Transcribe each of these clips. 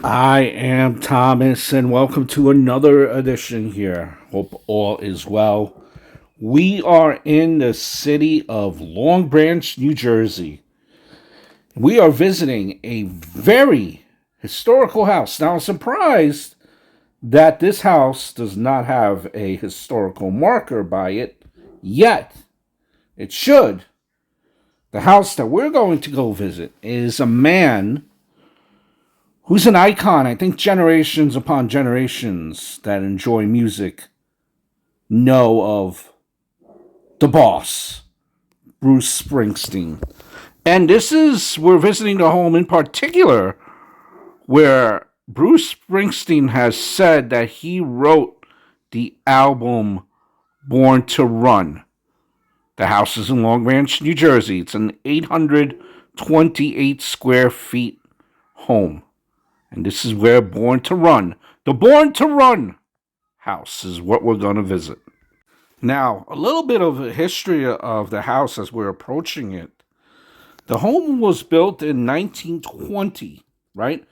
I am Thomas, and welcome to another edition here. Hope all is well. We are in the city of Long Branch, New Jersey. We are visiting a very historical house. Now, I'm surprised that this house does not have a historical marker by it yet. It should. The house that we're going to go visit is a man who's an icon. I think generations upon generations that enjoy music know of the boss, Bruce Springsteen. And we're visiting the home in particular where Bruce Springsteen has said that he wrote the album Born to Run. The house is in Long Branch, New Jersey. It's an 828 square feet home. And this is where the Born to Run house is what we're going to visit. Now, a little bit of a history of the house as we're approaching it. The home was built in 1920, right?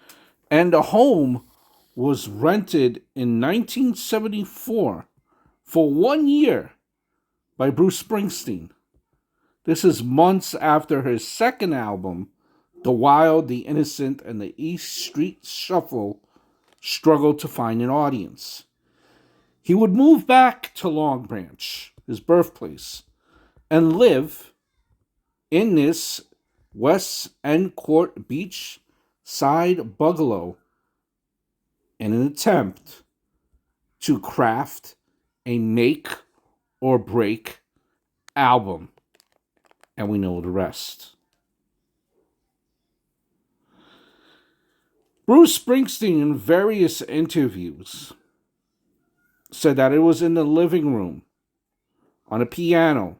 And the home was rented in 1974 for 1 year by Bruce Springsteen. This is months after his second album, The Wild, the Innocent, and the East Street Shuffle, struggled to find an audience. He would move back to Long Branch, his birthplace, and live in this West End Court beach side bungalow in an attempt to craft a make or break album. And we know the rest. Bruce Springsteen, in various interviews, said that it was in the living room on a piano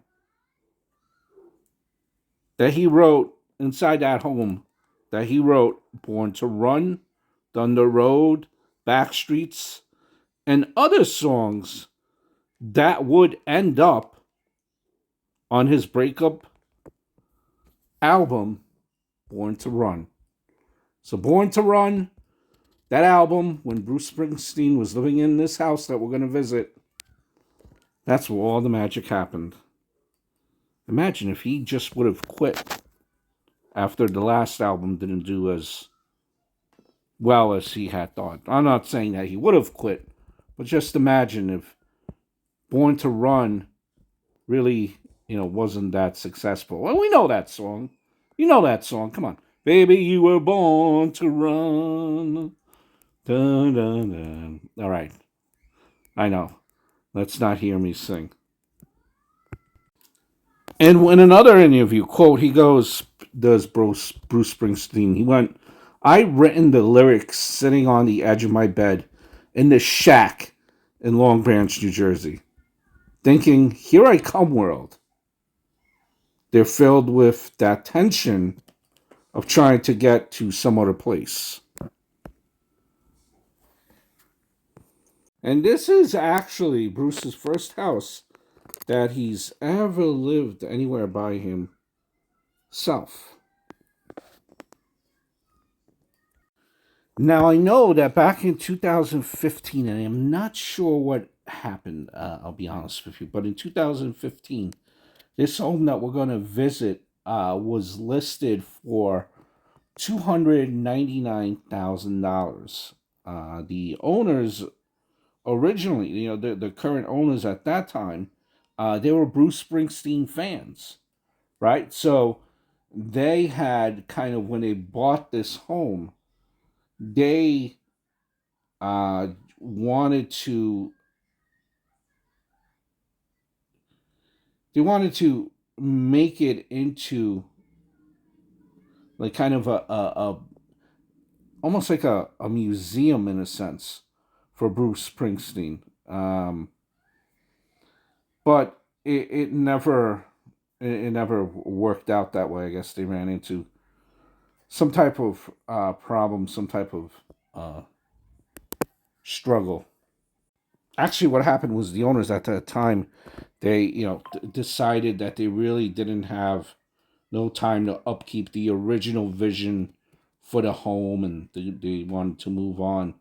that he wrote inside that home, that he wrote Born to Run, Thunder Road, Backstreets, and other songs that would end up on his breakup album, Born to Run. So, Born to Run, that album, when Bruce Springsteen was living in this house that we're going to visit, that's where all the magic happened. Imagine if he just would have quit after the last album didn't do as well as he had thought. I'm not saying that he would have quit, but just imagine if Born to Run really, wasn't that successful. Well, we know that song. You know that song. Come on. Baby, you were born to run. Dun, dun, dun. All right. I know. Let's not hear me sing. And in another interview, quote, he goes, does Bruce Springsteen, he went, I written the lyrics sitting on the edge of my bed in the shack in Long Branch, New Jersey, thinking, here I come, world. They're filled with that tension of trying to get to some other place. And this is actually Bruce's first house that he's ever lived anywhere by himself. Now, I know that back in 2015, and I'm not sure what happened, I'll be honest with you, but in 2015, this home that we're going to visit was listed for $299,000. The owners originally, the current owners at that time, they were Bruce Springsteen fans, right? So they had kind of, when they bought this home, they uh, wanted to make it into like kind of a almost like a museum in a sense for Bruce Springsteen. But it never worked out that way. I guess they ran into some type of problem, some type of uh, struggle. Actually, what happened was the owners at that time, they decided that they really didn't have no time to upkeep the original vision for the home, and they wanted to move on.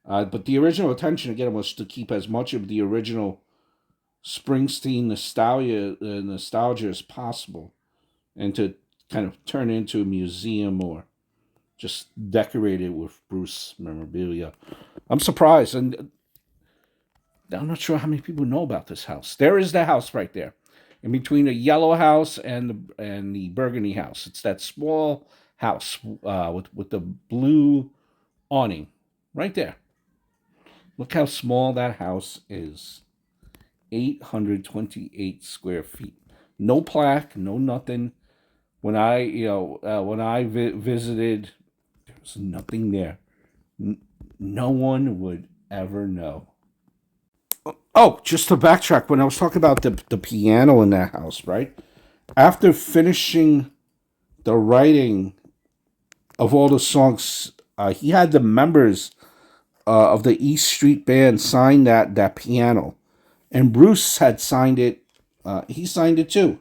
But the original intention again was to keep as much of the original Springsteen nostalgia as possible, and to kind of turn it into a museum or just decorate it with Bruce memorabilia. I'm surprised, and I'm not sure how many people know about this house. There is the house right there, in between the yellow house and the burgundy house. It's that small house with the blue awning, right there. Look how small that house is. 828 square feet. No plaque, no nothing. When I visited, there was nothing there. No one would ever know. Oh, just to backtrack, when I was talking about the piano in that house, right? After finishing the writing of all the songs, he had the members of the East Street Band sign that piano, and Bruce had signed it. He signed it too.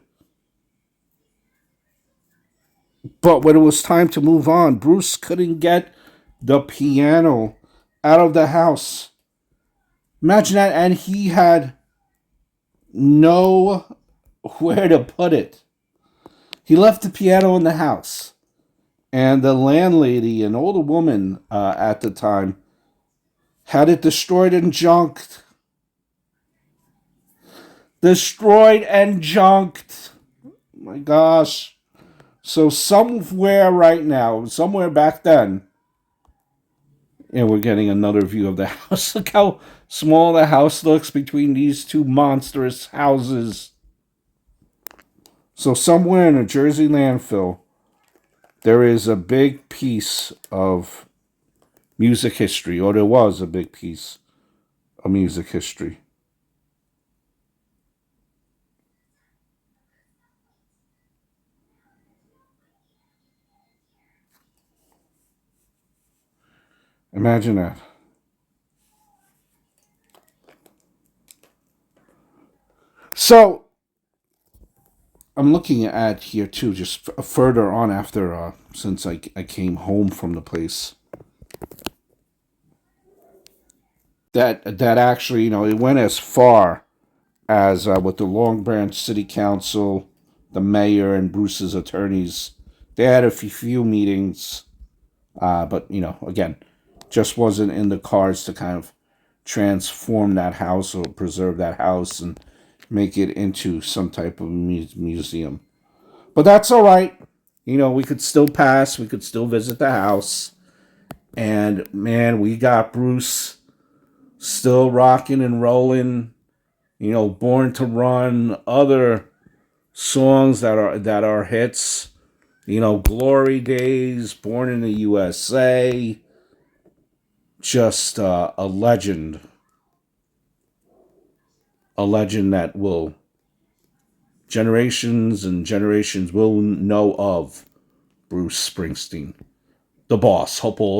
But when it was time to move on, Bruce couldn't get the piano out of the house. Imagine that, and he had no where to put it. He left the piano in the house, and the landlady, an older woman at the time, had it destroyed and junked. Destroyed and junked. My gosh. So somewhere right now, somewhere back then, and we're getting another view of the house. Look how small the house looks between these two monstrous houses. So somewhere in a Jersey landfill, there is a big piece of music history, or there was a big piece of music history. Imagine that. So I'm looking at here too, just further on after, since I came home from the place. That actually, it went as far as with the Long Branch City Council, the mayor, and Bruce's attorneys. They had a few meetings, but again, just wasn't in the cards to kind of transform that house or preserve that house and make it into some type of museum. But that's all right. We could still pass. We could still visit the house. And man, we got Bruce still rocking and rolling. Born to Run, other songs that are hits. Glory Days, Born in the USA. Just a legend that will generations and generations will know of Bruce Springsteen, the boss. Hope all